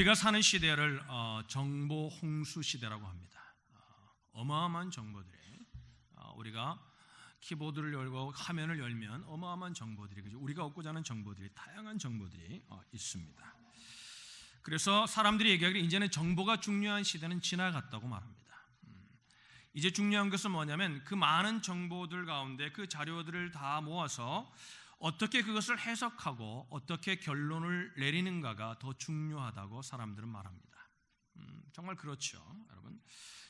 우리가 사는 시대를 정보 홍수 시대라고 합니다. 어마어마한 정보들이 우리가 키보드를 열고 화면을 열면 어마어마한 정보들이, 우리가 얻고자 하는 정보들이, 다양한 정보들이 있습니다. 그래서 사람들이 얘기하기를 이제는 정보가 중요한 시대는 지나갔다고 말합니다. 이제 중요한 것은 뭐냐면 그 많은 정보들 가운데 그 자료들을 다 모아서 어떻게 그것을 해석하고 어떻게 결론을 내리는가가 더 중요하다고 사람들은 말합니다. 정말 그렇죠, 여러분.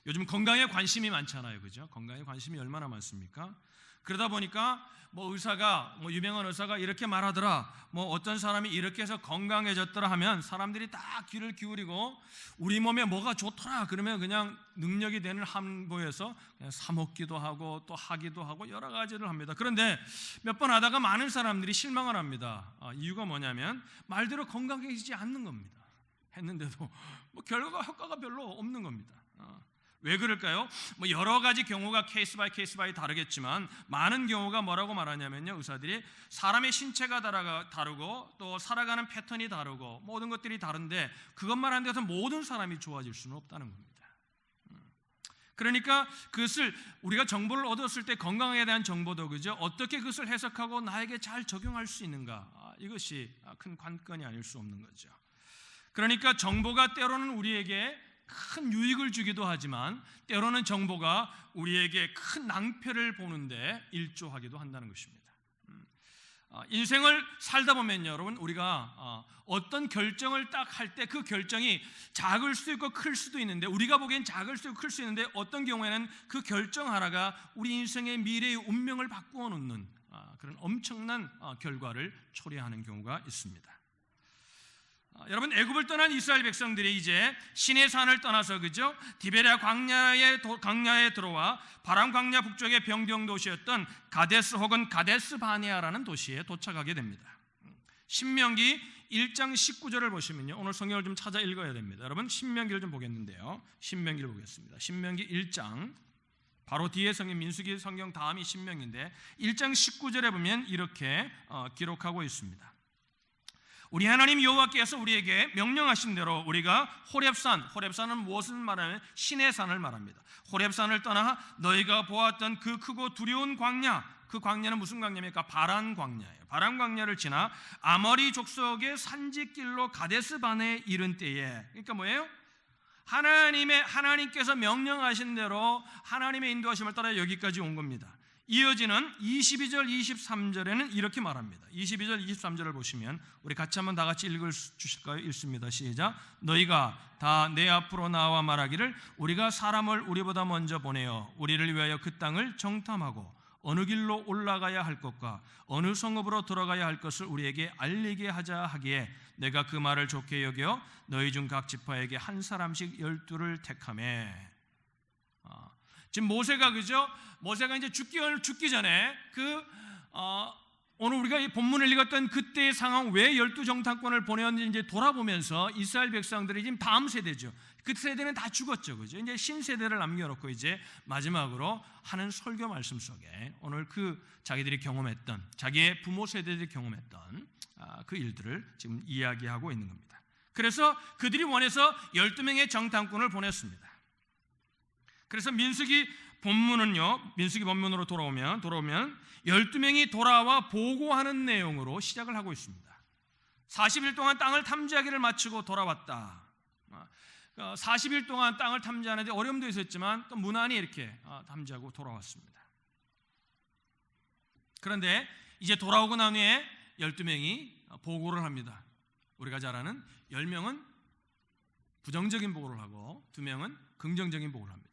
요즘 건강에 관심이 많잖아요, 그죠? 건강에 관심이 얼마나 많습니까? 그러다 보니까 의사가 유명한 의사가 이렇게 말하더라, 어떤 사람이 이렇게 해서 건강해졌더라 하면 사람들이 다 귀를 기울이고 우리 몸에 뭐가 좋더라 그러면 그냥 능력이 되는 한보에서 그냥 사 먹기도 하고 또 하기도 하고 여러 가지를 합니다. 그런데 몇 번 하다가 많은 사람들이 실망을 합니다. 이유가 뭐냐면 말대로 건강해지지 않는 겁니다. 했는데도 결과가 효과가 별로 없는 겁니다. 왜 그럴까요? 여러 가지 경우가 케이스 바이 다르겠지만 많은 경우가 뭐라고 말하냐면요, 의사들이 사람의 신체가 다르고 또 살아가는 패턴이 다르고 모든 것들이 다른데 그것만 한다고 해서 모든 사람이 좋아질 수는 없다는 겁니다. 그러니까 그것을 우리가 정보를 얻었을 때 건강에 대한 정보도 그죠? 어떻게 그것을 해석하고 나에게 잘 적용할 수 있는가, 이것이 큰 관건이 아닐 수 없는 거죠. 그러니까 정보가 때로는 우리에게 큰 유익을 주기도 하지만 때로는 정보가 우리에게 큰 낭패를 보는데 일조하기도 한다는 것입니다. 인생을 살다 보면 여러분, 우리가 어떤 결정을 딱 할 때 그 결정이 작을 수도 있고 클 수도 있는데, 우리가 보기엔 작을 수도 있고 클 수 있는데 어떤 경우에는 그 결정 하나가 우리 인생의 미래의 운명을 바꾸어 놓는 그런 엄청난 결과를 초래하는 경우가 있습니다. 여러분, 애굽을 떠난 이스라엘 백성들이 이제 시내산을 떠나서 그죠? 디베랴 광야에 들어와 바람 광야 북쪽의 병정 도시였던 가데스 혹은 가데스 바네아라는 도시에 도착하게 됩니다. 신명기 1장 19절을 보시면요, 오늘 성경을 좀 찾아 읽어야 됩니다. 여러분, 신명기를 좀 보겠는데요, 신명기를 보겠습니다. 신명기 1장 바로 뒤에 성경 민수기 성경 다음이 신명인데 1장 19절에 보면 이렇게 기록하고 있습니다. 우리 하나님 여호와께서 우리에게 명령하신 대로 우리가 호렙산은 무엇을 말하냐면 신의 산을 말합니다. 호렙산을 떠나 너희가 보았던 그 크고 두려운 광야, 그 광야는 무슨 광야입니까? 바란 광야예요. 바란 광야를 지나 아모리 족속의 산지길로 가데스 바네에 이른 때에, 그러니까 뭐예요? 하나님께서 명령하신 대로 하나님의 인도하심을 따라 여기까지 온 겁니다. 이어지는 22절 23절에는 이렇게 말합니다. 22절 23절을 보시면 우리 같이 한번 다 같이 읽어주실까요? 읽습니다. 시작. 너희가 다 내 앞으로 나와 말하기를 우리가 사람을 우리보다 먼저 보내어 우리를 위하여 그 땅을 정탐하고 어느 길로 올라가야 할 것과 어느 성읍으로 들어가야 할 것을 우리에게 알리게 하자 하기에 내가 그 말을 좋게 여겨 너희 중 각 지파에게 한 사람씩 12를 택하매. 지금 모세가 그죠? 모세가 이제 죽기 전에 오늘 우리가 이 본문을 읽었던 그때의 상황, 왜 12정탐꾼을 보내었는지 이제 돌아보면서 이스라엘 백성들이 지금 다음 세대죠. 그 세대는 다 죽었죠, 그죠? 이제 신세대를 남겨놓고 이제 마지막으로 하는 설교 말씀 속에 오늘 자기들이 경험했던, 자기의 부모 세대들이 경험했던 그 일들을 지금 이야기하고 있는 겁니다. 그래서 그들이 원해서 12명의 정탐꾼을 보냈습니다. 그래서 민수기 본문으로 돌아오면 12명이 돌아와 보고하는 내용으로 시작을 하고 있습니다. 40일 동안 땅을 탐지하기를 마치고 돌아왔다. 40일 동안 땅을 탐지하는데 어려움도 있었지만 또 무난히 이렇게 탐지하고 돌아왔습니다. 그런데 이제 돌아오고 난 후에 12명이 보고를 합니다. 우리가 잘 아는 10명은 부정적인 보고를 하고 2명은 긍정적인 보고를 합니다.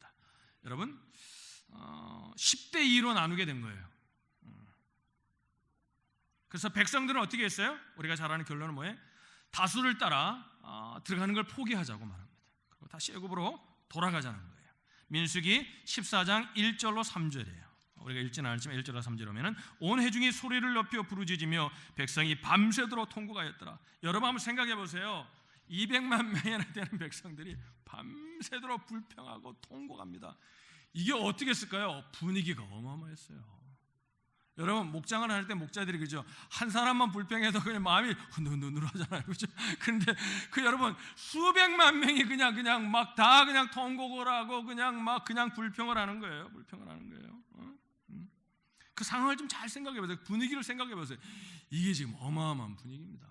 여러분, 10대 2로 나누게 된 거예요. 그래서 백성들은 어떻게 했어요? 우리가 잘 아는 결론은 뭐예요? 다수를 따라 들어가는 걸 포기하자고 말합니다. 그리고 다시 애굽으로 돌아가자는 거예요. 민수기 14장 1절로 3절이에요. 우리가 읽지는 않았지만 1절로 3절에 보면 온 회중이 소리를 높여 부르짖으며 백성이 밤새도록 통곡하였더라. 여러분 한번 생각해 보세요. 200만 명이나 되는 백성들이 밤새도록 불평하고 통곡합니다. 이게 어떻게 했을까요? 분위기가 어마어마했어요. 여러분 목장을 할 때 목자들이 그죠? 한 사람만 불평해도 그냥 마음이 누누누하잖아요, 그죠? 그런데 그 여러분 수백만 명이 그냥 막 다 그냥 통곡을 하고 그냥 불평을 하는 거예요. 불평을 하는 거예요. 그 상황을 좀 잘 생각해 보세요. 분위기를 생각해 보세요. 이게 지금 어마어마한 분위기입니다.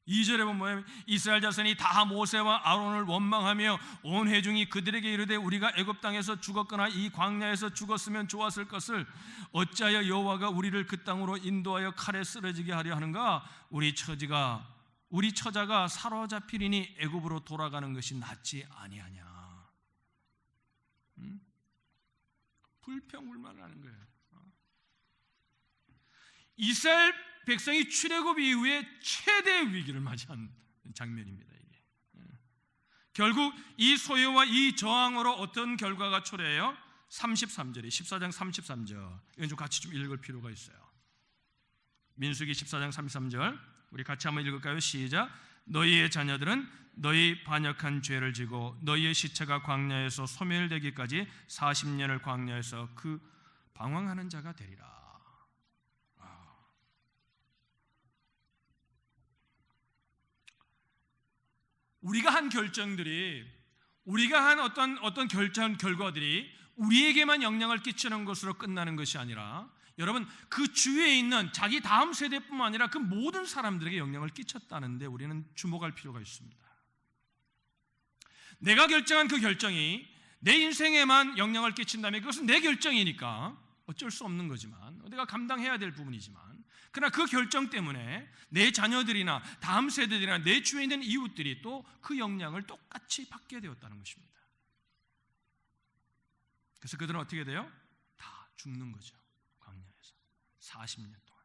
2절에 보면 이스라엘 자손이 다 모세와 아론을 원망하며 온 회중이 그들에게 이르되 우리가 애굽 땅에서 죽었거나 이 광야에서 죽었으면 좋았을 것을 어찌하여 여호와가 우리를 그 땅으로 인도하여 칼에 쓰러지게 하려 하는가? 우리 처자가 사로잡히리니 애굽으로 돌아가는 것이 낫지 아니하냐. 불평불만을 하는 거예요. 이스라엘 백성이 출애굽 이후에 최대 위기를 맞이한 장면입니다. 이게. 결국 이 소요와 이 저항으로 어떤 결과가 초래해요? 33절에 14장 33절 이건 좀 같이 좀 읽을 필요가 있어요. 민수기 14장 33절 우리 같이 한번 읽을까요? 시작. 너희의 자녀들은 너희 반역한 죄를 지고 너희의 시체가 광야에서 소멸되기까지 40년을 광야에서 그 방황하는 자가 되리라. 우리가 한 결정들이, 우리가 한 어떤 결과들이 우리에게만 영향을 끼치는 것으로 끝나는 것이 아니라 여러분 그 주위에 있는 자기 다음 세대뿐만 아니라 그 모든 사람들에게 영향을 끼쳤다는데 우리는 주목할 필요가 있습니다. 내가 결정한 그 결정이 내 인생에만 영향을 끼친다면 그것은 내 결정이니까 어쩔 수 없는 거지만 내가 감당해야 될 부분이지만 그러나 그 결정 때문에 내 자녀들이나 다음 세대들이나 내 주위에 있는 이웃들이 또 그 영향을 똑같이 받게 되었다는 것입니다. 그래서 그들은 어떻게 돼요? 다 죽는 거죠. 광야에서 40년 동안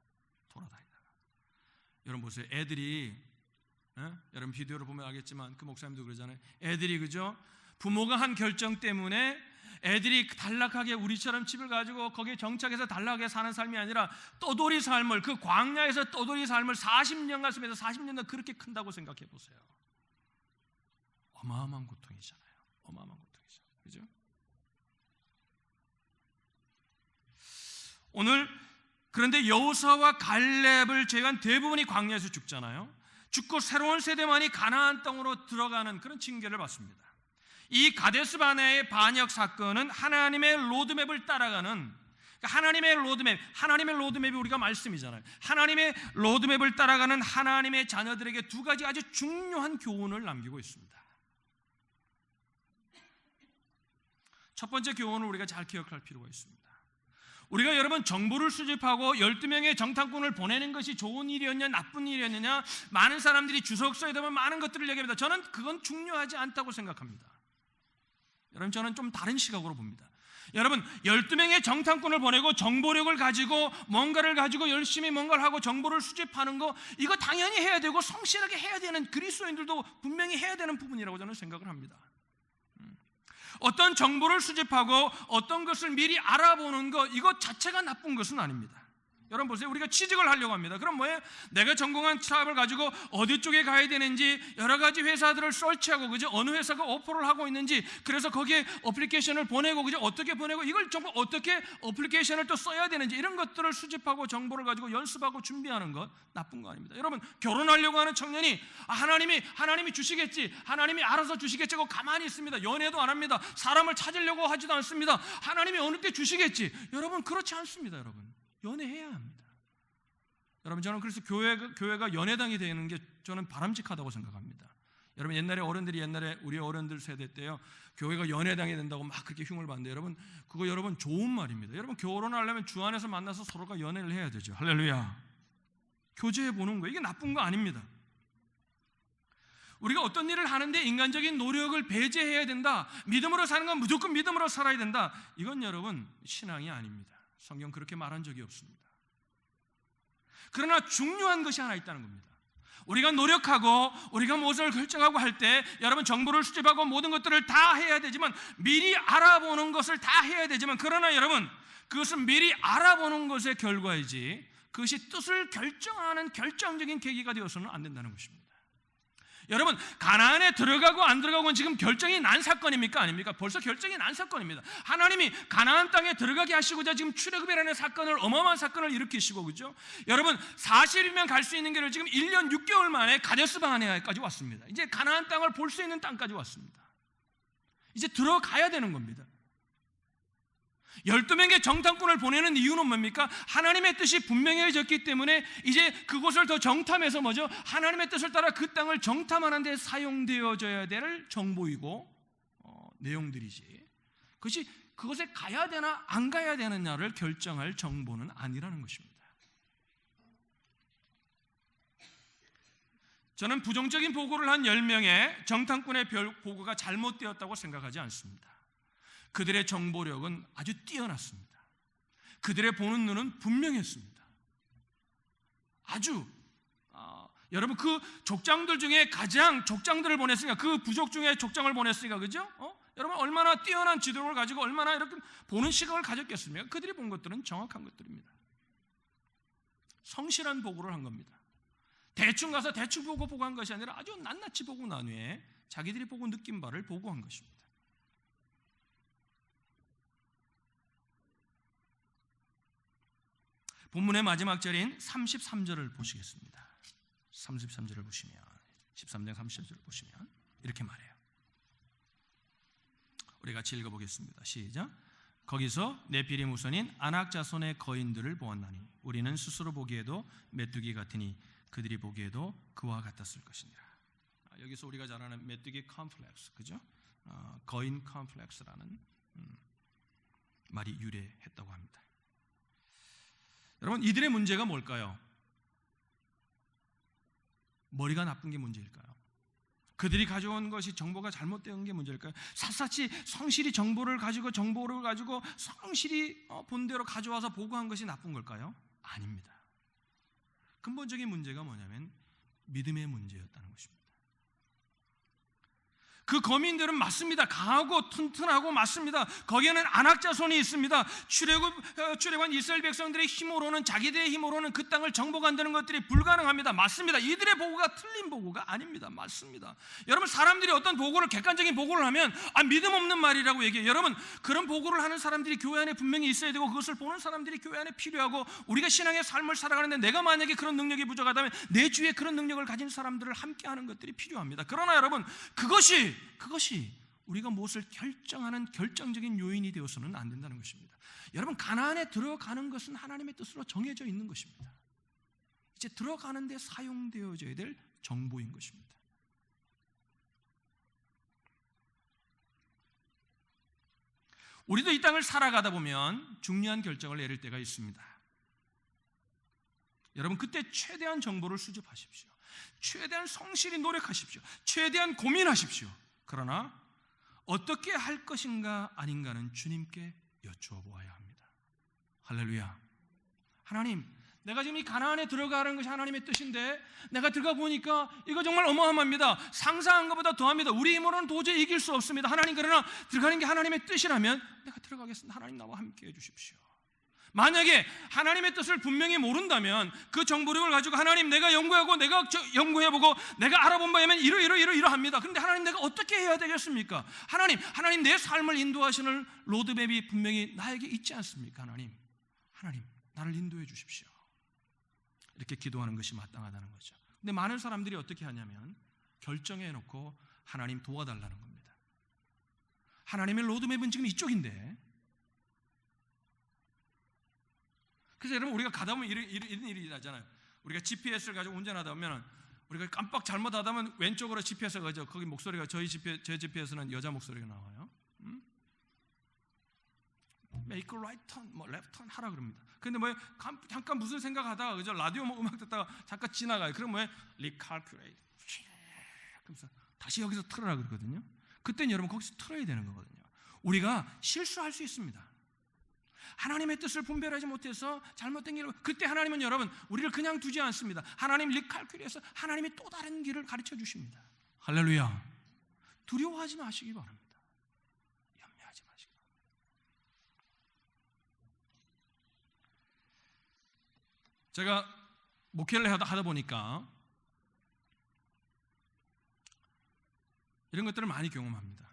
돌아다니다가. 여러분 보세요. 애들이 여러분 비디오를 보면 알겠지만 그 목사님도 그러잖아요. 애들이 그죠? 부모가 한 결정 때문에 애들이 단락하게 우리처럼 집을 가지고 거기에 정착해서 단락하게 사는 삶이 아니라 떠돌이 삶을, 그 광야에서 떠돌이 삶을 40년간 살면서 40년간 그렇게 큰다고 생각해 보세요. 어마어마한 고통이잖아요. 어마어마한 고통이죠. 그죠? 오늘 그런데 여호수아와 갈렙을 제외한 대부분이 광야에서 죽잖아요. 죽고 새로운 세대만이 가나안 땅으로 들어가는 그런 징계를 받습니다. 이 가데스 바네아의 반역 사건은 하나님의 로드맵을 따라가는, 하나님의 로드맵이 우리가 말씀이잖아요. 하나님의 로드맵을 따라가는 하나님의 자녀들에게 두 가지 아주 중요한 교훈을 남기고 있습니다. 첫 번째 교훈을 우리가 잘 기억할 필요가 있습니다. 우리가 여러분 정보를 수집하고 12명의 정탐꾼을 보내는 것이 좋은 일이었냐 나쁜 일이었느냐, 많은 사람들이 주석서에 대한 많은 것들을 얘기합니다. 저는 그건 중요하지 않다고 생각합니다. 여러분 저는 좀 다른 시각으로 봅니다. 여러분 12명의 정탐꾼을 보내고 정보력을 가지고 뭔가를 가지고 열심히 뭔가를 하고 정보를 수집하는 거, 이거 당연히 해야 되고 성실하게 해야 되는, 그리스도인들도 분명히 해야 되는 부분이라고 저는 생각을 합니다. 어떤 정보를 수집하고 어떤 것을 미리 알아보는 것, 이것 자체가 나쁜 것은 아닙니다. 여러분 보세요. 우리가 취직을 하려고 합니다. 그럼 뭐예요? 내가 전공한 사업을 가지고 어디 쪽에 가야 되는지 여러 가지 회사들을 설치하고, 그죠? 어느 회사가 오퍼를 하고 있는지, 그래서 거기에 어플리케이션을 보내고, 그죠? 어떻게 보내고, 이걸 정보 어떻게 어플리케이션을 또 써야 되는지, 이런 것들을 수집하고 정보를 가지고 연습하고 준비하는 것 나쁜 거 아닙니다. 여러분 결혼하려고 하는 청년이 하나님이 주시겠지, 하나님이 알아서 주시겠지 하고 가만히 있습니다. 연애도 안 합니다. 사람을 찾으려고 하지도 않습니다. 하나님이 어느 때 주시겠지. 여러분 그렇지 않습니다. 여러분 연애해야 합니다. 여러분 저는 그래서 교회가 연애당이 되는 게 저는 바람직하다고 생각합니다. 여러분 옛날에 우리 어른들 세대 때요, 교회가 연애당이 된다고 막 그렇게 흉을 봤는데 여러분 그거 여러분 좋은 말입니다. 여러분 결혼하려면 주 안에서 만나서 서로가 연애를 해야 되죠. 할렐루야. 교제해 보는 거예요. 이게 나쁜 거 아닙니다. 우리가 어떤 일을 하는데 인간적인 노력을 배제해야 된다, 믿음으로 사는 건 무조건 믿음으로 살아야 된다, 이건 여러분 신앙이 아닙니다. 성경 그렇게 말한 적이 없습니다. 그러나 중요한 것이 하나 있다는 겁니다. 우리가 노력하고 우리가 무엇을 결정하고 할 때 여러분 정보를 수집하고 모든 것들을 다 해야 되지만, 미리 알아보는 것을 다 해야 되지만, 그러나 여러분 그것은 미리 알아보는 것의 결과이지 그것이 뜻을 결정하는 결정적인 계기가 되어서는 안 된다는 것입니다. 여러분, 가나안에 들어가고 안 들어가고는 지금 결정이 난 사건입니까? 아닙니까? 벌써 결정이 난 사건입니다. 하나님이 가나안 땅에 들어가게 하시고자 지금 출애굽이라는 사건을, 어마어마한 사건을 일으키시고, 그죠? 여러분, 40이면 갈 수 있는 길을 지금 1년 6개월 만에 가데스 바네아까지 왔습니다. 이제 가나안 땅을 볼 수 있는 땅까지 왔습니다. 이제 들어가야 되는 겁니다. 12명의 정탐꾼을 보내는 이유는 뭡니까? 하나님의 뜻이 분명해졌기 때문에 이제 그곳을 더 정탐해서 뭐죠? 하나님의 뜻을 따라 그 땅을 정탐하는 데 사용되어져야 될 정보이고 내용들이지, 그것이 그곳에 가야 되나 안 가야 되느냐를 결정할 정보는 아니라는 것입니다. 저는 부정적인 보고를 한 10명의 정탐꾼의 보고가 잘못되었다고 생각하지 않습니다. 그들의 정보력은 아주 뛰어났습니다. 그들의 보는 눈은 분명했습니다. 아주 여러분, 그 족장들 중에 가장 족장들을 보냈으니까, 그 부족 중에 족장을 보냈으니까, 그죠? 여러분, 얼마나 뛰어난 지도를 가지고 얼마나 이렇게 보는 시각을 가졌겠습니까? 그들이 본 것들은 정확한 것들입니다. 성실한 보고를 한 겁니다. 대충 가서 대충 보고한 것이 아니라 아주 낱낱이 보고 난 후에 자기들이 보고 느낀 바를 보고한 것입니다. 본문의 마지막 절인 33절을 보시겠습니다. 33절을 보시면, 13장 30절을 보시면 이렇게 말해요. 우리 같이 읽어보겠습니다. 시작. 거기서 네피림 후손인 아낙 자손의 거인들을 보았나니 우리는 스스로 보기에도 메뚜기 같으니 그들이 보기에도 그와 같았을 것이니라. 여기서 우리가 잘 아는 메뚜기 컴플렉스, 그죠? 거인 컴플렉스라는 말이 유래했다고 합니다. 여러분, 이들의 문제가 뭘까요? 머리가 나쁜 게 문제일까요? 그들이 가져온 것이 정보가 잘못된 게 문제일까요? 샅샅이 성실히 정보를 가지고 성실히 본대로 가져와서 보고한 것이 나쁜 걸까요? 아닙니다. 근본적인 문제가 뭐냐면 믿음의 문제였다는 것입니다. 그 거민들은 맞습니다. 강하고 튼튼하고 맞습니다. 거기에는 아낙 자손이 있습니다. 출애굽한 이스라엘 백성들의 힘으로는, 자기들의 힘으로는 그 땅을 정복한다는 것들이 불가능합니다. 맞습니다. 이들의 보고가 틀린 보고가 아닙니다. 맞습니다. 여러분, 사람들이 어떤 보고를, 객관적인 보고를 하면 믿음 없는 말이라고 얘기해요. 여러분, 그런 보고를 하는 사람들이 교회 안에 분명히 있어야 되고, 그것을 보는 사람들이 교회 안에 필요하고, 우리가 신앙의 삶을 살아가는데 내가 만약에 그런 능력이 부족하다면 내 주위에 그런 능력을 가진 사람들을 함께 하는 것들이 필요합니다. 그러나 여러분, 그것이 우리가 무엇을 결정하는 결정적인 요인이 되어서는 안 된다는 것입니다. 여러분, 가나안에 들어가는 것은 하나님의 뜻으로 정해져 있는 것입니다. 이제 들어가는 데 사용되어져야 될 정보인 것입니다. 우리도 이 땅을 살아가다 보면 중요한 결정을 내릴 때가 있습니다. 여러분, 그때 최대한 정보를 수집하십시오. 최대한 성실히 노력하십시오. 최대한 고민하십시오. 그러나 어떻게 할 것인가 아닌가는 주님께 여쭈어 보아야 합니다. 할렐루야. 하나님, 내가 지금 이 가나안에 들어가는 것이 하나님의 뜻인데 내가 들어가 보니까 이거 정말 어마어마합니다. 상상한 것보다 더합니다. 우리 힘으로는 도저히 이길 수 없습니다. 하나님, 그러나 들어가는 게 하나님의 뜻이라면 내가 들어가겠습니다. 하나님, 나와 함께 해주십시오. 만약에 하나님의 뜻을 분명히 모른다면 그 정보력을 가지고 하나님, 내가 연구하고 내가 연구해보고 내가 알아본 바에 면 이러합니다. 그런데 하나님, 내가 어떻게 해야 되겠습니까? 하나님 내 삶을 인도하시는 로드맵이 분명히 나에게 있지 않습니까? 하나님, 나를 인도해 주십시오. 이렇게 기도하는 것이 마땅하다는 거죠. 근데 많은 사람들이 어떻게 하냐면 결정해놓고 하나님 도와달라는 겁니다. 하나님의 로드맵은 지금 이쪽인데, 그래서 여러분, 우리가 가다 보면 이런 일이 일어나잖아요. 우리가 GPS를 가지고 운전하다 보면 우리가 깜빡 잘못하다 보면 왼쪽으로 GPS가 가죠. 거기 목소리가 제 GPS는 여자 목소리가 나와요. Make a right turn, left turn 하라 그럽니다. 근데 잠깐 무슨 생각하다가, 그죠? 라디오 음악 듣다가 잠깐 지나가요. 그럼 recalculate. 그러면서 다시 여기서 틀어라 그러거든요. 그때는 여러분 거기서 틀어야 되는 거거든요. 우리가 실수할 수 있습니다. 하나님의 뜻을 분별하지 못해서 잘못된 길을, 그때 하나님은 여러분 우리를 그냥 두지 않습니다. 하나님 리칼큘해서 하나님이 또 다른 길을 가르쳐 주십니다. 할렐루야. 두려워하지 마시기 바랍니다. 염려하지 마시기 바랍니다. 제가 목회를 하다 보니까 이런 것들을 많이 경험합니다.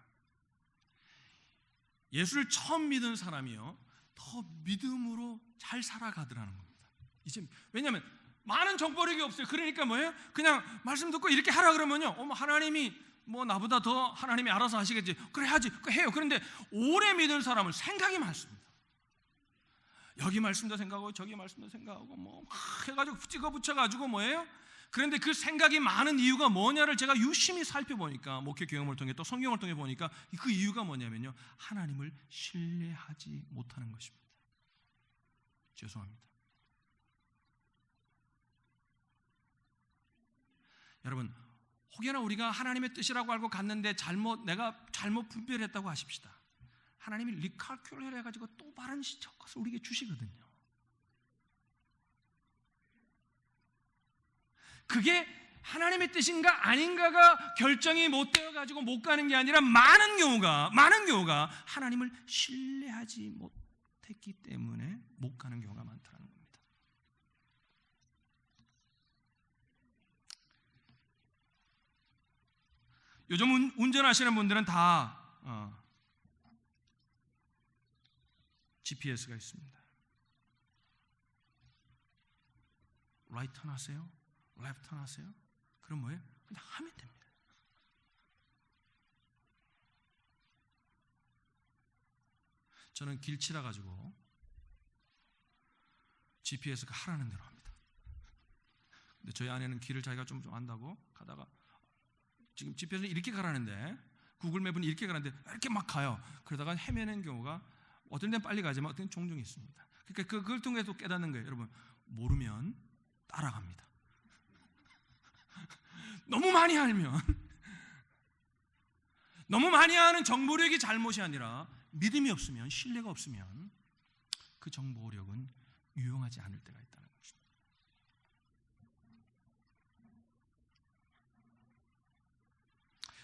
예수를 처음 믿은 사람이요 더 믿음으로 잘 살아가더라는 겁니다. 이제 왜냐하면 많은 정보력이 없어요. 그러니까 뭐예요? 그냥 말씀 듣고 이렇게 하라 그러면요, 하나님이 뭐 나보다 더 하나님이 알아서 하시겠지. 그래 하지, 해요. 그런데 오래 믿은 사람은 생각이 많습니다. 여기 말씀도 생각하고 저기 말씀도 생각하고 뭐 막 해가지고 찍어 붙여가지고 뭐예요? 그런데 그 생각이 많은 이유가 뭐냐를 제가 유심히 살펴보니까, 목회 경험을 통해 또 성경을 통해 보니까 그 이유가 뭐냐면요, 하나님을 신뢰하지 못하는 것입니다. 죄송합니다. 여러분, 혹여나 우리가 하나님의 뜻이라고 알고 갔는데 내가 잘못 분별했다고 하십시다. 하나님이 리칼큘레이터 해가지고 또 바른 것을 우리에게 주시거든요. 그게 하나님의 뜻인가 아닌가가 결정이 못 되어가지고 못 가는 게 아니라 많은 경우가 하나님을 신뢰하지 못했기 때문에 못 가는 경우가 많다는 겁니다. 요즘 운전하시는 분들은 다 GPS가 있습니다. 라이트 턴 하세요? 레프트 턴 하세요? 그럼 뭐예요? 그냥 하면 됩니다. 저는 길 치라 가지고 GPS가 하라는 대로 합니다. 근데 저희 아내는 길을 자기가 좀 안다고 가다가 지금 GPS는 이렇게 가라는데 구글 맵은 이렇게 가라는데 이렇게 막 가요. 그러다가 헤매는 경우가 어떤 데는 빨리 가지만 어떤 데는 종종 있습니다. 그러니까 그걸 통해서 깨닫는 거예요. 여러분, 모르면 따라갑니다. 너무 많이 알면, 너무 많이 아는 정보력이 잘못이 아니라 믿음이 없으면, 신뢰가 없으면 그 정보력은 유용하지 않을 때가 있다는 것입니다.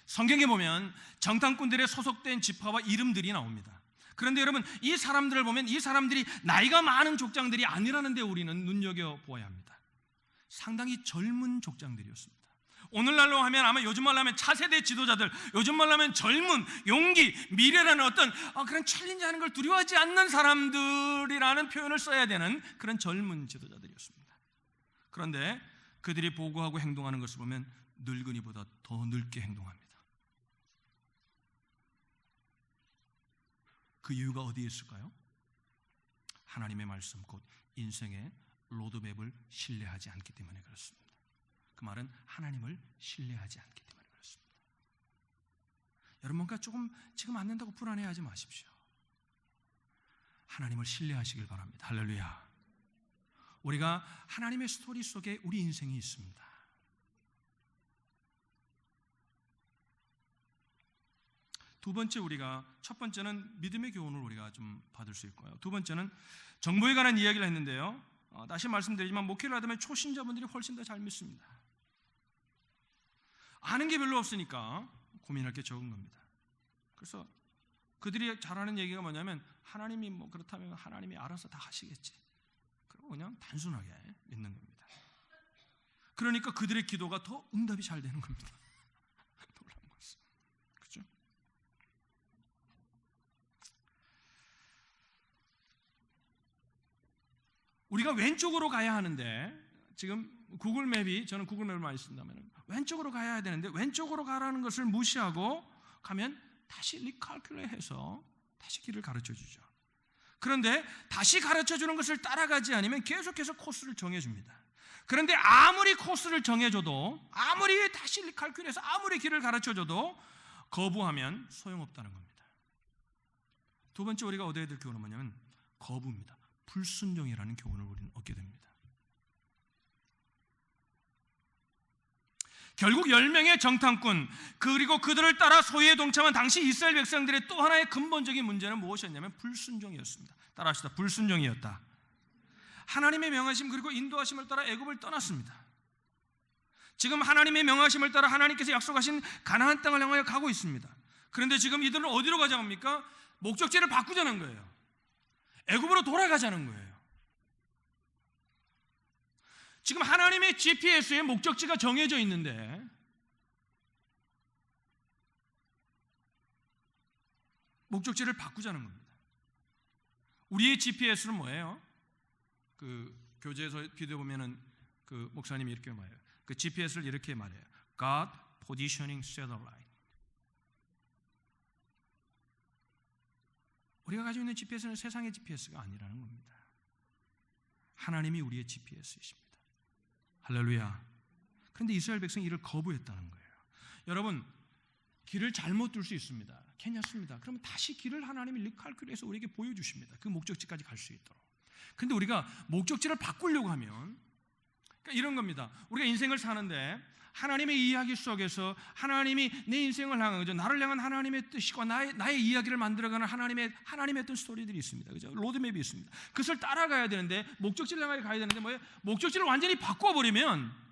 성경에 보면 정탐꾼들의 소속된 지파와 이름들이 나옵니다. 그런데 여러분, 이 사람들을 보면 이 사람들이 나이가 많은 족장들이 아니라는 데 우리는 눈여겨보아야 합니다. 상당히 젊은 족장들이었습니다. 오늘날로 하면 아마 요즘 말로 하면 차세대 지도자들, 요즘 말로 하면 젊은, 용기, 미래라는 어떤 그런 챌린지하는 걸 두려워하지 않는 사람들이라는 표현을 써야 되는 그런 젊은 지도자들이었습니다. 그런데 그들이 보고하고 행동하는 것을 보면 늙은이보다 더 늙게 행동합니다. 그 이유가 어디에 있을까요? 하나님의 말씀, 곧 인생의 로드맵을 신뢰하지 않기 때문에 그렇습니다. 그 말은 하나님을 신뢰하지 않기 때문에 그렇습니다. 여러분과 조금 지금 안 된다고 불안해하지 마십시오. 하나님을 신뢰하시길 바랍니다. 할렐루야. 우리가 하나님의 스토리 속에 우리 인생이 있습니다. 두 번째, 첫 번째는 믿음의 교훈을 우리가 좀 받을 수 있고요. 두 번째는 정보에 관한 이야기를 했는데요. 다시 말씀드리지만 목회를 하다면 초신자분들이 훨씬 더 잘 믿습니다. 아는 게 별로 없으니까 고민할 게 적은 겁니다. 그래서 그들이 잘하는 얘기가 뭐냐면, 하나님이 그렇다면 하나님이 알아서 다 하시겠지. 그리고 그냥 단순하게 믿는 겁니다. 그러니까 그들의 기도가 더 응답이 잘 되는 겁니다. 놀라운 것은. 그렇죠? 우리가 왼쪽으로 가야 하는데, 지금 저는 구글 맵을 많이 쓴다면 왼쪽으로 가야 되는데 왼쪽으로 가라는 것을 무시하고 가면 다시 리칼큘레이트 해서 다시 길을 가르쳐 주죠. 그런데 다시 가르쳐 주는 것을 따라가지 않으면 계속해서 코스를 정해 줍니다. 그런데 아무리 코스를 정해줘도, 아무리 다시 리칼큘레이트해서 아무리 길을 가르쳐 줘도 거부하면 소용없다는 겁니다. 두 번째 우리가 얻어야 될 교훈은 뭐냐면 거부입니다. 불순종이라는 교훈을 우리는 얻게 됩니다. 결국 10명의 정탐꾼, 그리고 그들을 따라 소위에 동참한 당시 이스라엘 백성들의 또 하나의 근본적인 문제는 무엇이었냐면 불순종이었습니다. 따라합시다. 불순종이었다. 하나님의 명하심 그리고 인도하심을 따라 애굽을 떠났습니다. 지금 하나님의 명하심을 따라 하나님께서 약속하신 가나안 땅을 향하여 가고 있습니다. 그런데 지금 이들은 어디로 가자는 겁니까? 목적지를 바꾸자는 거예요. 애굽으로 돌아가자는 거예요. 지금 하나님의 GPS에 목적지가 정해져 있는데 목적지를 바꾸자는 겁니다. 우리의 GPS는 뭐예요? 그 교재에서 기도해 보면은 그 목사님이 이렇게 말해요. 그 GPS를 이렇게 말해요. God Positioning Satellite. 우리가 가지고 있는 GPS는 세상의 GPS가 아니라는 겁니다. 하나님이 우리의 GPS이십니다. 할렐루야. 그런데 이스라엘 백성이 이를 거부했다는 거예요. 여러분, 길을 잘못 둘 수 있습니다. 괜찮습니다. 그러면 다시 길을 하나님이 리칼큘해서 우리에게 보여주십니다. 그 목적지까지 갈 수 있도록. 그런데 우리가 목적지를 바꾸려고 하면, 그러니까 이런 겁니다. 우리가 인생을 사는데 하나님의 이야기 속에서 하나님이 내 인생을 향한, 그죠? 나를 향한 하나님의 뜻이고 나의 이야기를 만들어가는 하나님의 어떤 스토리들이 있습니다. 그죠? 로드맵이 있습니다. 그것을 따라가야 되는데, 목적지를 향해 가야 되는데 뭐예요? 목적지를 완전히 바꿔버리면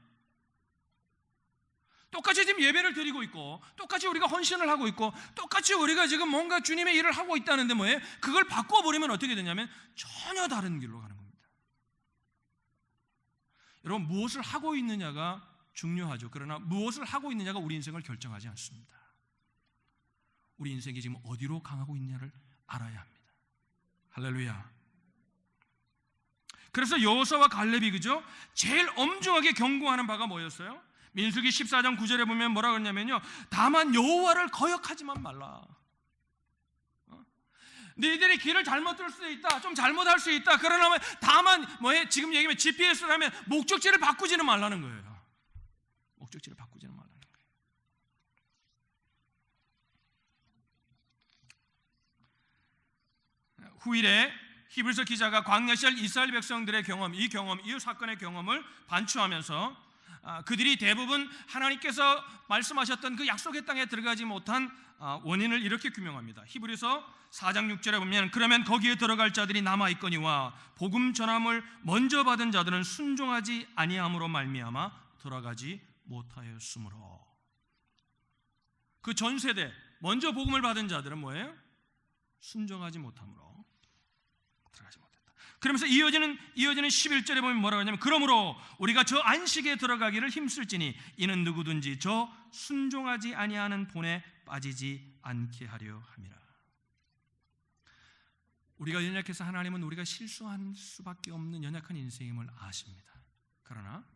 똑같이 지금 예배를 드리고 있고, 똑같이 우리가 헌신을 하고 있고, 똑같이 우리가 지금 뭔가 주님의 일을 하고 있다는데 뭐예요? 그걸 바꿔버리면 어떻게 되냐면 전혀 다른 길로 가는 겁니다. 여러분, 무엇을 하고 있느냐가 중요하죠. 그러나 무엇을 하고 있느냐가 우리 인생을 결정하지 않습니다. 우리 인생이 지금 어디로 강하고 있느냐를 알아야 합니다. 할렐루야. 그래서 여호수아와 갈렙이, 그죠? 제일 엄중하게 경고하는 바가 뭐였어요? 민수기 14장 9절에 보면 뭐라 그러냐면요, 다만 여호와를 거역하지만 말라. 너희들이 길을 잘못 들 수도 있다, 좀 잘못할 수 있다. 그러나 다만 뭐해? 지금 얘기하면 GPS를 하면 목적지를 바꾸지는 말라는 거예요. 목적지를 바꾸지는 말라는 거예요. 후일에 히브리서 기자가 광야 시절 이스라엘 백성들의 경험, 이 사건의 경험을 반추하면서 그들이 대부분 하나님께서 말씀하셨던 그 약속의 땅에 들어가지 못한 원인을 이렇게 규명합니다. 히브리서 4장 6절에 보면, 그러면 거기에 들어갈 자들이 남아있거니와 복음 전함을 먼저 받은 자들은 순종하지 아니함으로 말미암아 들어가지 못하였으므로. 그 전 세대 먼저 복음을 받은 자들은 뭐예요? 순종하지 못함으로 들어가지 못했다. 그러면서 이어지는 11절에 보면 뭐라고 하냐면, 그러므로 우리가 저 안식에 들어가기를 힘쓸지니 이는 누구든지 저 순종하지 아니하는 본에 빠지지 않게 하려 함이라. 우리가 연약해서 하나님은 우리가 실수할 수밖에 없는 연약한 인생임을 아십니다. 그러나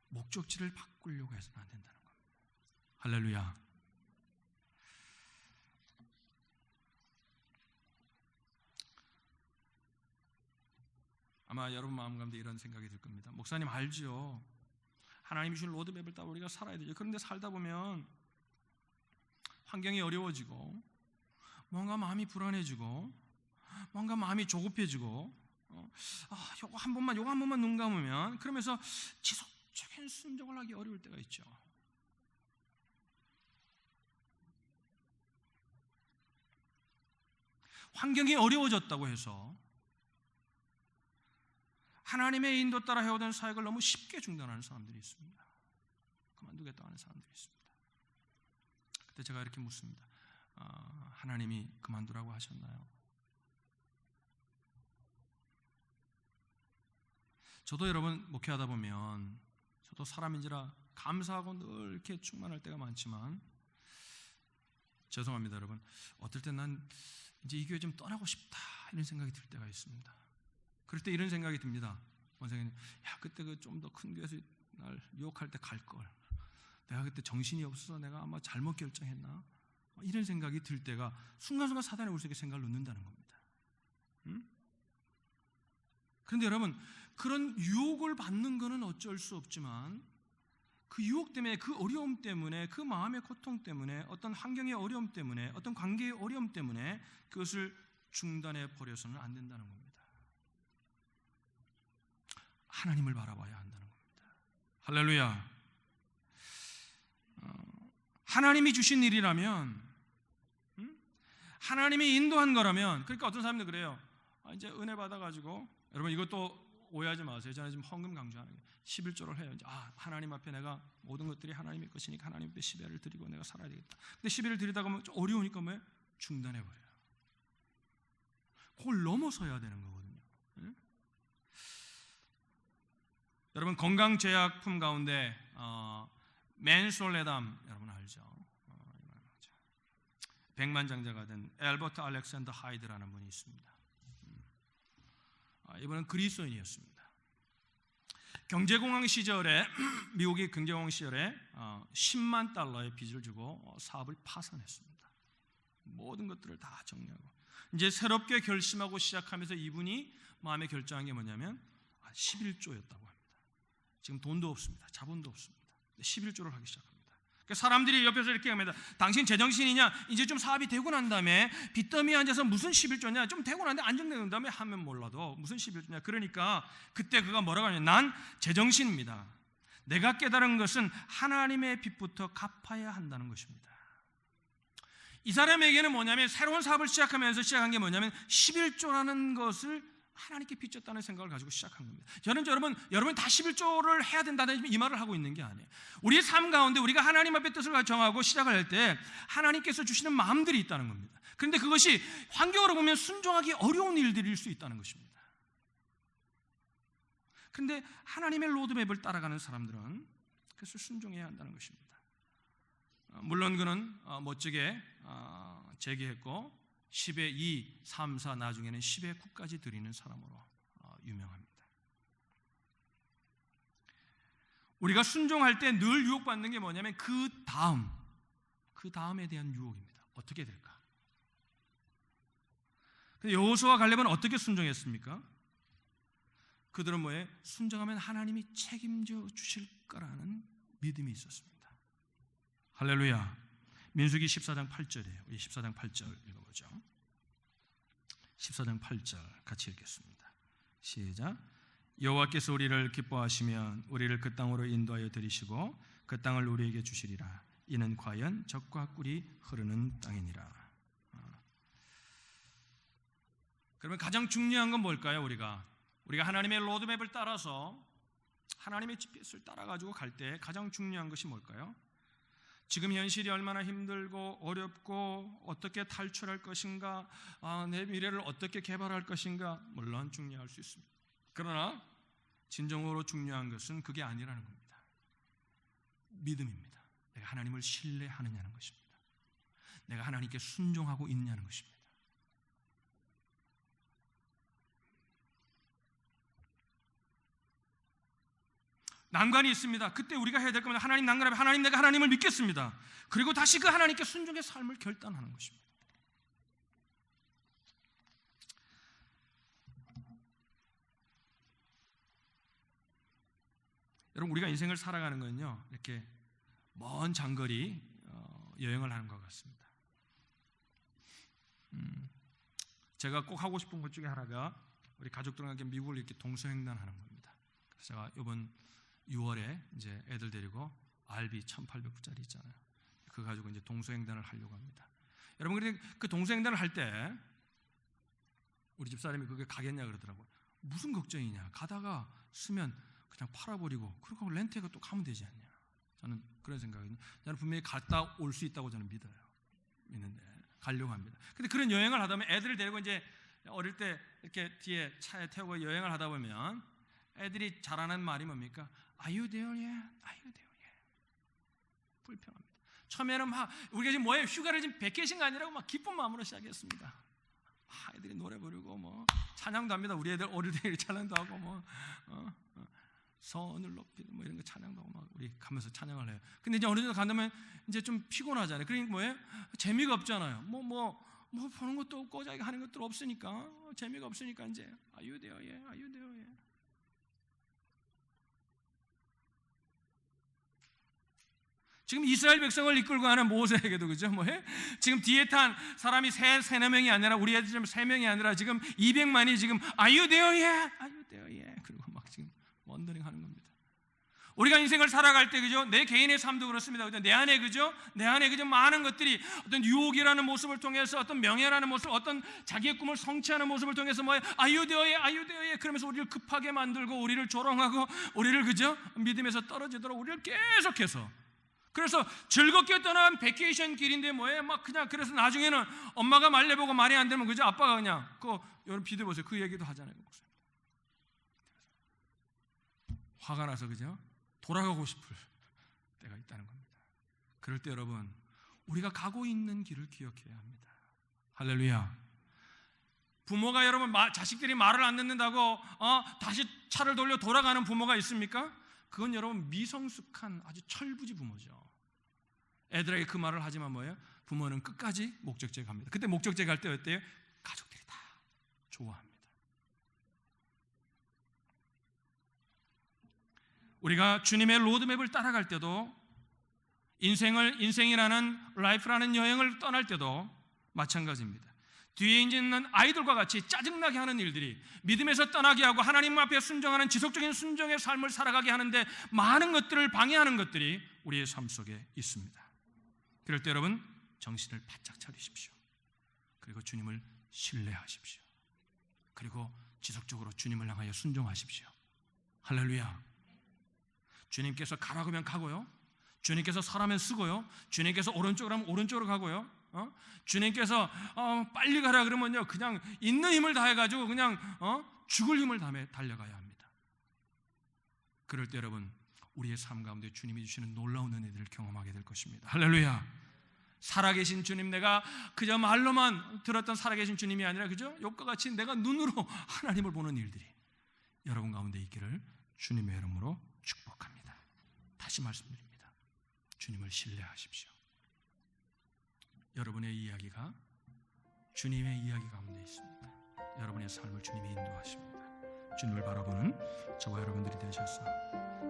목적지를 바꾸려고 해서는 안 된다는 겁니다. 할렐루야. 아마 여러분 마음 가운데 이런 생각이 들 겁니다. 목사님 알죠? 하나님이 주신 로드맵을 따라 우리가 살아야 되죠. 그런데 살다 보면 환경이 어려워지고, 뭔가 마음이 불안해지고, 뭔가 마음이 조급해지고, 요거 한 번만 눈 감으면, 그러면서 지속적인 순종을 하기 어려울 때가 있죠. 환경이 어려워졌다고 해서 하나님의 인도 따라 해오던 사역을 너무 쉽게 중단하는 사람들이 있습니다. 그만두겠다고 하는 사람들이 있습니다. 그때 제가 이렇게 묻습니다. 하나님이 그만두라고 하셨나요? 저도 여러분 목회하다 보면 저도 사람인지라 감사하고 늘 이렇게 충만할 때가 많지만, 죄송합니다 여러분, 어떨 때 난 이제 이 교회 좀 떠나고 싶다 이런 생각이 들 때가 있습니다. 그럴 때 이런 생각이 듭니다. 원장님, 그때 그 좀 더 큰 교회에서 날 유혹할 때 갈 걸. 내가 그때 정신이 없어서 내가 아마 잘못 결정했나? 이런 생각이 들 때가 순간순간 사단이 우리 속에 생각을 넣는다는 겁니다. 그런데 여러분, 그런 유혹을 받는 것은 어쩔 수 없지만, 그 유혹 때문에, 그 어려움 때문에, 그 마음의 고통 때문에, 어떤 환경의 어려움 때문에, 어떤 관계의 어려움 때문에 그것을 중단해 버려서는 안 된다는 겁니다. 하나님을 바라봐야 한다는 겁니다. 할렐루야. 하나님이 주신 일이라면, 하나님이 인도한 거라면, 그러니까 어떤 사람들 그래요. 이제 은혜 받아가지고, 여러분 이것도 오해하지 마세요. 저는 지금 헌금 강조하는 거예요. 11조를 해요. 이제 하나님 앞에 내가 모든 것들이 하나님의 것이니까 하나님 앞에 11을 드리고 내가 살아야 되겠다. 근데 11을 드리다가 뭐 좀 어려우니까 뭐 중단해버려요. 그걸 넘어서야 되는 거거든요. 네? 여러분, 건강제약품 가운데 맨솔레담 여러분 알죠? 백만장자가 된 엘버트 알렉산더 하이드라는 분이 있습니다. 이분은 그리스도인이었습니다. 경제공황 시절에 미국이 경제공황 시절에 10만 달러의 빚을 주고 사업을 파산했습니다. 모든 것들을 다 정리하고 이제 새롭게 결심하고 시작하면서 이분이 마음에 결정한 게 뭐냐면 11조였다고 합니다. 지금 돈도 없습니다. 자본도 없습니다. 11조를 하기 시작합니다. 사람들이 옆에서 이렇게 합니다. 당신 제정신이냐? 이제 좀 사업이 되고 난 다음에 빚더미에 앉아서 무슨 11조냐? 좀 되고 난 다음에 안정된 다음에 하면 몰라도 무슨 11조냐? 그러니까 그때 그가 뭐라고 하냐면 난 제정신입니다. 내가 깨달은 것은 하나님의 빚부터 갚아야 한다는 것입니다. 이 사람에게는 뭐냐면 새로운 사업을 시작하면서 시작한 게 뭐냐면 11조라는 것을 하나님께 빚졌다는 생각을 가지고 시작한 겁니다. 저는 여러분 다 11조를 해야 된다는 이 말을 하고 있는 게 아니에요. 우리의 삶 가운데 우리가 하나님 앞에 뜻을 정하고 시작을 할 때 하나님께서 주시는 마음들이 있다는 겁니다. 그런데 그것이 환경으로 보면 순종하기 어려운 일들일 수 있다는 것입니다. 그런데 하나님의 로드맵을 따라가는 사람들은 그것을 순종해야 한다는 것입니다. 물론 그는 멋지게 재기했고 10의 2, 3, 4 나중에는 10의 9까지 드리는 사람으로 유명합니다. 우리가 순종할 때 늘 유혹받는 게 뭐냐면 그 다음에 대한 유혹입니다. 어떻게 될까? 근데 여호수아와 갈렙은 어떻게 순종했습니까? 그들은 뭐예요? 순종하면 하나님이 책임져 주실 거라는 믿음이 있었습니다. 할렐루야. 민수기 14장 8절이에요. 우리 14장 8절 읽어보죠. 14장 8절 같이 읽겠습니다. 시작. 여호와께서 우리를 기뻐하시면 우리를 그 땅으로 인도하여 들이시고 그 땅을 우리에게 주시리라. 이는 과연 젖과 꿀이 흐르는 땅이니라. 그러면 가장 중요한 건 뭘까요? 우리가 하나님의 로드맵을 따라서 하나님의 GPS를 따라가지고 갈 때 가장 중요한 것이 뭘까요? 지금 현실이 얼마나 힘들고 어렵고 어떻게 탈출할 것인가, 내 미래를 어떻게 개발할 것인가, 물론 중요할 수 있습니다. 그러나 진정으로 중요한 것은 그게 아니라는 겁니다. 믿음입니다. 내가 하나님을 신뢰하느냐는 것입니다. 내가 하나님께 순종하고 있느냐는 것입니다. 난관이 있습니다. 그때 우리가 해야 될 겁니다. 하나님 난관하면 하나님, 내가 하나님을 믿겠습니다. 그리고 다시 그 하나님께 순종의 삶을 결단하는 것입니다. 여러분, 우리가 인생을 살아가는 건요, 이렇게 먼 장거리 여행을 하는 것 같습니다. 제가 꼭 하고 싶은 것 중에 하나가 우리 가족들과 함께 미국을 이렇게 동서횡단하는 겁니다. 그래서 제가 이번 6월에 이제 애들 데리고 RB 1,800불짜리 있잖아요. 그거 가지고 이제 동서횡단을 하려고 합니다. 여러분, 근데 그 동서횡단을 할 때 우리 집사람이 그게 가겠냐 그러더라고요. 무슨 걱정이냐? 가다가 쓰면 그냥 팔아버리고 그리고 렌트해가 또 가면 되지 않냐? 저는 그런 생각이거든요. 저는 분명히 갔다 올 수 있다고 저는 믿는데 가려고 합니다. 근데 그런 여행을 하다 보면 애들을 데리고 이제 어릴 때 이렇게 뒤에 차에 태우고 여행을 하다 보면 애들이 잘하는 말이 뭡니까? Are you there yet? Are you there yet? 불평합니다. 처음에는 막 우리가 지금 뭐예요? 휴가를 지금 베케이션가 아니라고 막 기쁜 마음으로 시작했습니다. 애들이 노래 부르고 뭐 찬양도 합니다. 우리 애들 어릴 때 찬양도 하고 뭐 선을 높이고 뭐 이런 거 찬양도 하고 막 우리 가면서 찬양을 해요. 근데 이제 어느 정도 간다면 이제 좀 피곤하잖아요. 그러니까 뭐예요? 재미가 없잖아요. 뭐 보는 것도 없고 자기가 하는 것도 없으니까 재미가 없으니까 이제 Are you there yet? Are you there yet? 지금 이스라엘 백성을 이끌고 가는 모세에게도 그죠? 뭐해? 지금 뒤에 탄 사람이 세네 명이 아니라 우리 애들 지금 3명이 아니라 지금 200만이 지금 Are you there yet? Are you there yet? 그리고 막 지금 원더링 하는 겁니다. 우리가 인생을 살아갈 때 그죠? 내 개인의 삶도 그렇습니다. 그죠? 내 안에 그죠? 많은 것들이 어떤 유혹이라는 모습을 통해서 어떤 명예라는 모습, 어떤 자기의 꿈을 성취하는 모습을 통해서 뭐예요? Are you there yet? Are you there yet? 그러면서 우리를 급하게 만들고 우리를 조롱하고 우리를 그죠? 믿음에서 떨어지도록 우리를 계속해서 그래서 즐겁게 떠난 베케이션 길인데 뭐예요? 막 그냥 그래서 나중에는 엄마가 말려보고 말이 안 되면 그죠? 아빠가 그냥 여러분 비디오 보세요. 그 얘기도 하잖아요. 화가 나서 그죠? 돌아가고 싶을 때가 있다는 겁니다. 그럴 때 여러분 우리가 가고 있는 길을 기억해야 합니다. 할렐루야. 부모가 여러분 자식들이 말을 안 듣는다고 다시 차를 돌려 돌아가는 부모가 있습니까? 그건 여러분 미성숙한 아주 철부지 부모죠. 애들에게 그 말을 하지만 뭐예요? 부모는 끝까지 목적지에 갑니다. 그때 목적지에 갈 때 어때요? 가족들이 다 좋아합니다. 우리가 주님의 로드맵을 따라갈 때도 인생이라는 라이프라는 여행을 떠날 때도 마찬가지입니다. 뒤에 있는 아이들과 같이 짜증나게 하는 일들이 믿음에서 떠나게 하고 하나님 앞에 순종하는 지속적인 순종의 삶을 살아가게 하는데 많은 것들을 방해하는 것들이 우리의 삶 속에 있습니다. 그럴 때 여러분 정신을 바짝 차리십시오. 그리고 주님을 신뢰하십시오. 그리고 지속적으로 주님을 향하여 순종하십시오. 할렐루야. 주님께서 가라고 하면 가고요, 주님께서 서라면 쓰고요, 주님께서 오른쪽으로 하면 오른쪽으로 가고요, 주님께서 빨리 가라 그러면요 그냥 있는 힘을 다해가지고 그냥 죽을 힘을 다해 달려가야 합니다. 그럴 때 여러분 우리의 삶 가운데 주님이 주시는 놀라운 은혜들을 경험하게 될 것입니다. 할렐루야. 살아계신 주님, 내가 그저 말로만 들었던 살아계신 주님이 아니라 그죠? 욥과 같이 내가 눈으로 하나님을 보는 일들이 여러분 가운데 있기를 주님의 이름으로 축복합니다. 다시 말씀드립니다. 주님을 신뢰하십시오. 여러분의 이야기가 주님의 이야기 가운데 있습니다. 여러분의 삶을 주님이 인도하십니다. 주님을 바라보는 저와 여러분들이 되셔서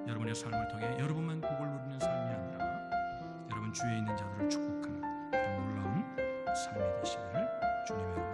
여러분의 삶을 통해 여러분만 복을 누리는 삶이 아니라 여러분 주위에 있는 자들을 축복하는 그런 놀라운 삶이 되시기를 주님의